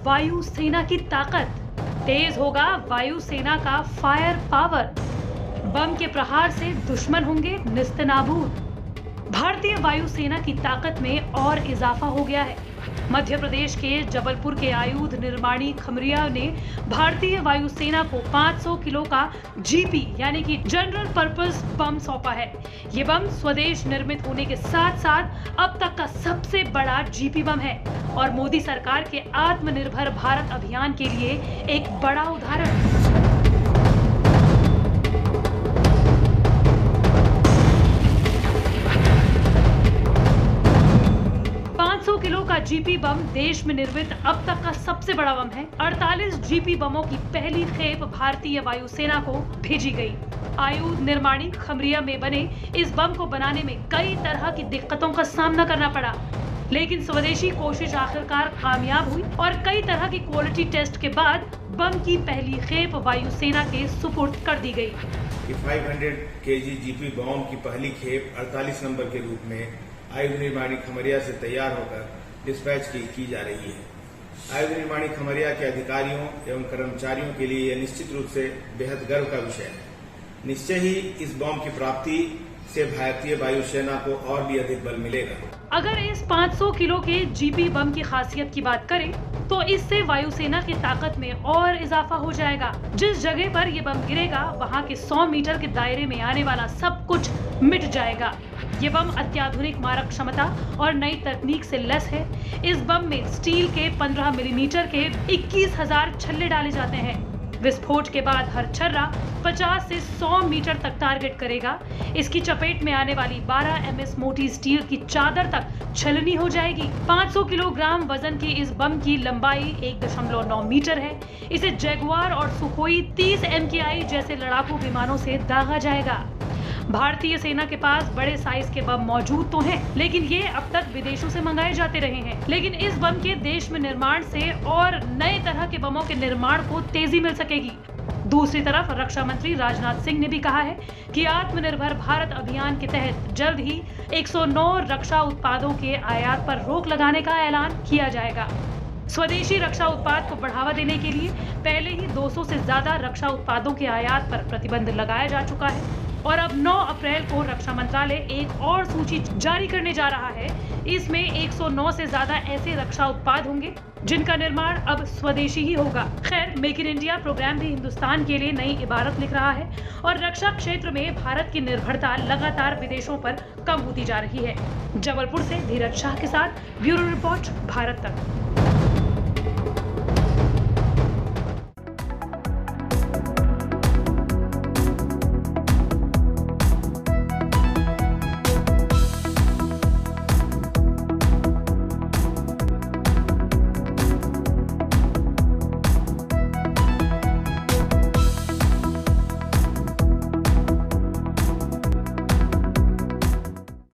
वायुसेना की ताकत, तेज होगा वायुसेना का फायर पावर। बम के प्रहार से दुश्मन होंगे निस्तनाबूद। भारतीय वायुसेना की ताकत में और इजाफा हो गया है। मध्य प्रदेश के जबलपुर के आयुध निर्माणी खमरिया ने भारतीय वायुसेना को 500 किलो का जीपी यानी कि जनरल पर्पस बम सौंपा है। ये बम स्वदेश निर्मित होने के साथ साथ अब तक का सबसे बड़ा जीपी बम है और मोदी सरकार के आत्मनिर्भर भारत अभियान के लिए एक बड़ा उदाहरण। 500 किलो का जीपी बम देश में निर्मित अब तक का सबसे बड़ा बम है। 48 जीपी बमों की पहली खेप भारतीय वायुसेना को भेजी गई। आयुध निर्माणी खमरिया में बने इस बम को बनाने में कई तरह की दिक्कतों का सामना करना पड़ा, लेकिन स्वदेशी कोशिश आखिरकार कामयाब हुई और कई तरह की क्वालिटी टेस्ट के बाद बम की पहली खेप वायुसेना के सुपुर्द कर दी गई। 500 केजी जीपी बम की पहली खेप 48 नंबर के रूप में आयुध निर्माणी खमरिया से तैयार होकर डिस्पैच की जा रही है। आयुध निर्माणी खमरिया के अधिकारियों एवं कर्मचारियों के लिए यह निश्चित रूप से बेहद गर्व का विषय है। निश्चय ही इस बम की प्राप्ति से भारतीय वायुसेना को और भी अधिक बल मिलेगा। अगर इस 500 किलो के जीपी बम की खासियत की बात करें तो इससे वायुसेना की ताकत में और इजाफा हो जाएगा। जिस जगह पर ये बम गिरेगा वहां के 100 मीटर के दायरे में आने वाला सब कुछ मिट जाएगा। ये बम अत्याधुनिक मारक क्षमता और नई तकनीक से लैस है। इस बम में स्टील के 15 मिलीमीटर के 21,000 छल्ले डाले जाते हैं। विस्फोट के बाद हर छर्रा 50 से 100 मीटर तक टारगेट करेगा। इसकी चपेट में आने वाली 12 एमएस मोटी स्टील की चादर तक छलनी हो जाएगी। 500 किलोग्राम वजन की इस बम की लंबाई 1.9 मीटर है। इसे जैगुआर और सुखोई 30 MKI जैसे लड़ाकू विमानों से दागा जाएगा। भारतीय सेना के पास बड़े साइज के बम मौजूद तो हैं, लेकिन ये अब तक विदेशों से मंगाए जाते रहे हैं। लेकिन इस बम के देश में निर्माण से और नए तरह के बमों के निर्माण को तेजी मिल सकेगी। दूसरी तरफ रक्षा मंत्री राजनाथ सिंह ने भी कहा है कि आत्मनिर्भर भारत अभियान के तहत जल्द ही 109 रक्षा उत्पादों के आयात पर रोक लगाने का ऐलान किया जाएगा। स्वदेशी रक्षा उत्पाद को बढ़ावा देने के लिए पहले ही 200 से ज्यादा रक्षा उत्पादों के आयात पर प्रतिबंध लगाया जा चुका है और अब 9 अप्रैल को रक्षा मंत्रालय एक और सूची जारी करने जा रहा है। इसमें 109 से ज्यादा ऐसे रक्षा उत्पाद होंगे जिनका निर्माण अब स्वदेशी ही होगा। खैर, मेक इन इंडिया प्रोग्राम भी हिंदुस्तान के लिए नई इबारत लिख रहा है और रक्षा क्षेत्र में भारत की निर्भरता लगातार विदेशों पर कम होती जा रही है। जबलपुर से धीरज शाह के साथ ब्यूरो रिपोर्ट, भारत तक।